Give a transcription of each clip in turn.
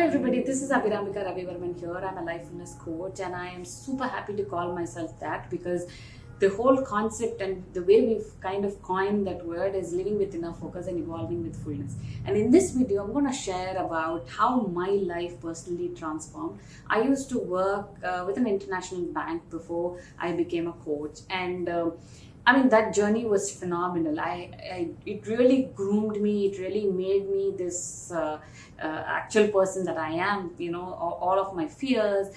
everybody, this is Abhiramika Ravivarman here. I'm a Lifefulness coach and I am super happy to call myself that because the whole concept and the way we've kind of coined that word is living with enough focus and evolving with fullness. And in this video, I'm going to share about how my life personally transformed. I used to work with an international bank before I became a coach, and that journey was phenomenal. It really groomed me. It really made me this actual person that I am. All of my fears,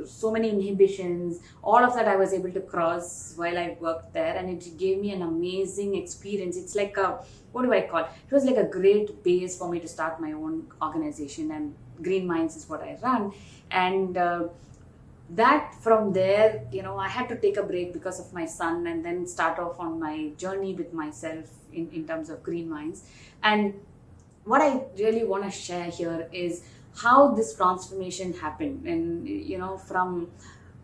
so many inhibitions, all of that I was able to cross while I worked there, and it gave me an amazing experience. It's like what do I call it? It was like a great base for me to start my own organization, and Green Minds is what I run, and that from there, I had to take a break because of my son and then start off on my journey with myself in terms of Green Minds. And what I really want to share here is how this transformation happened, and from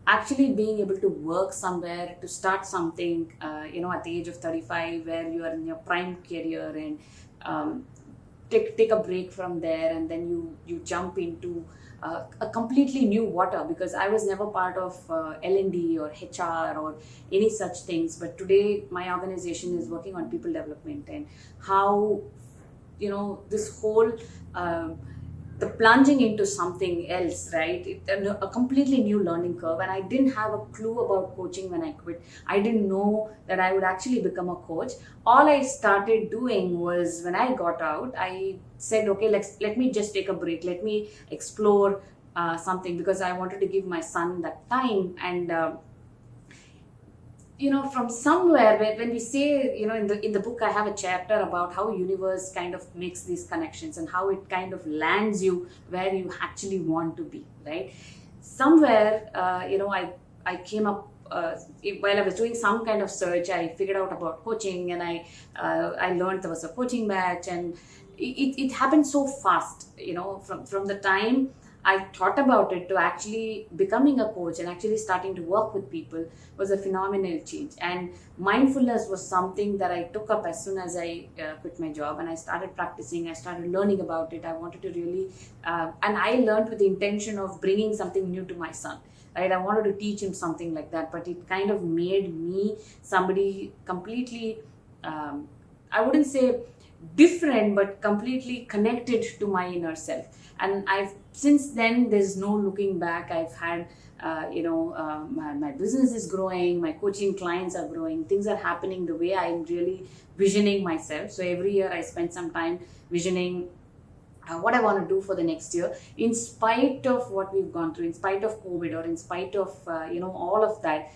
actually being able to work somewhere to start something at the age of 35 where you are in your prime career, and take a break from there, and then you jump into a completely new water, because I was never part of L&D or HR or any such things. But today my organization is working on people development, and how this whole the plunging into something else, right? A completely new learning curve. And I didn't have a clue about coaching when I quit. I didn't know that I would actually become a coach. All I started doing was, when I got out, I said, okay, let me just take a break. Let me explore something, because I wanted to give my son that time. And from somewhere, when we say, in the book I have a chapter about how universe kind of makes these connections and how it kind of lands you where you actually want to be, right? Somewhere, I came up while I was doing some kind of search. I figured out about coaching, and I learned there was a coaching batch, and it happened so fast. From the time I thought about it to actually becoming a coach and actually starting to work with people was a phenomenal change. And mindfulness was something that I took up as soon as I quit my job, and I started practicing. I started learning about it. I wanted to really, and I learned with the intention of bringing something new to my son. Right? I wanted to teach him something like that, but it kind of made me somebody completely, I wouldn't say different, but completely connected to my inner self. And since then, there's no looking back. I've had my business is growing, my coaching clients are growing, things are happening the way I'm really visioning myself. So every year I spend some time visioning what I want to do for the next year, in spite of what we've gone through, in spite of COVID, or in spite of all of that.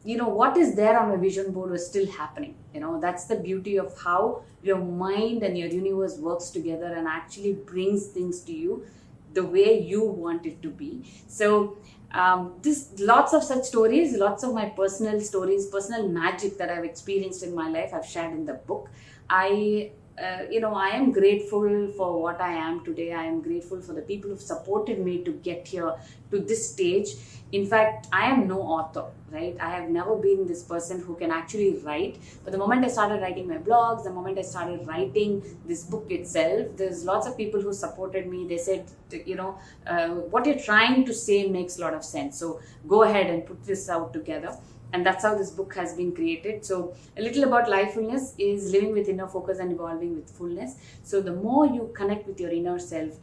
What is there on my vision board was still happening. That's the beauty of how your mind and your universe works together and actually brings things to you the way you want it to be. So lots of such stories, lots of my personal stories, personal magic that I've experienced in my life, I've shared in the book. I am grateful for what I am today. I am grateful for the people who've supported me to get here to this stage. In fact, I am no author, right? I have never been this person who can actually write. But the moment I started writing my blogs, the moment I started writing this book itself, there's lots of people who supported me. They said, what you're trying to say makes a lot of sense. So go ahead and put this out together. And that's how this book has been created. So a little about Lifefulness is living with inner focus and evolving with fullness. So the more you connect with your inner self,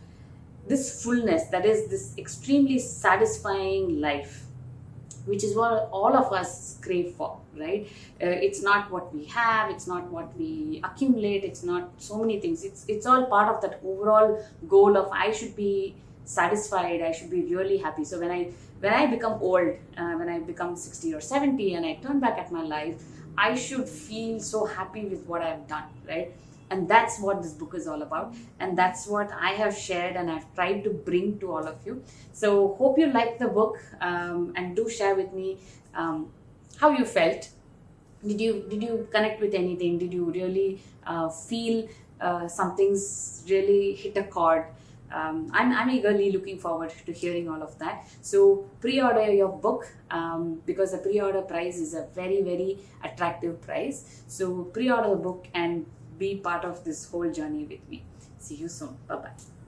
this fullness, that is this extremely satisfying life, which is what all of us crave for, right? It's not what we have, it's not what we accumulate, it's not so many things. It's all part of that overall goal of I should be satisfied, I should be really happy. So when I become old, when I become 60 or 70 and I turn back at my life, I should feel so happy with what I've done, right? And that's what this book is all about. And that's what I have shared and I've tried to bring to all of you. So hope you like the book, and do share with me how you felt. Did you connect with anything? Did you really feel something's really hit a chord? I'm eagerly looking forward to hearing all of that. So pre-order your book, because the pre-order price is a very, very attractive price. So pre-order the book and be part of this whole journey with me. See you soon. Bye-bye.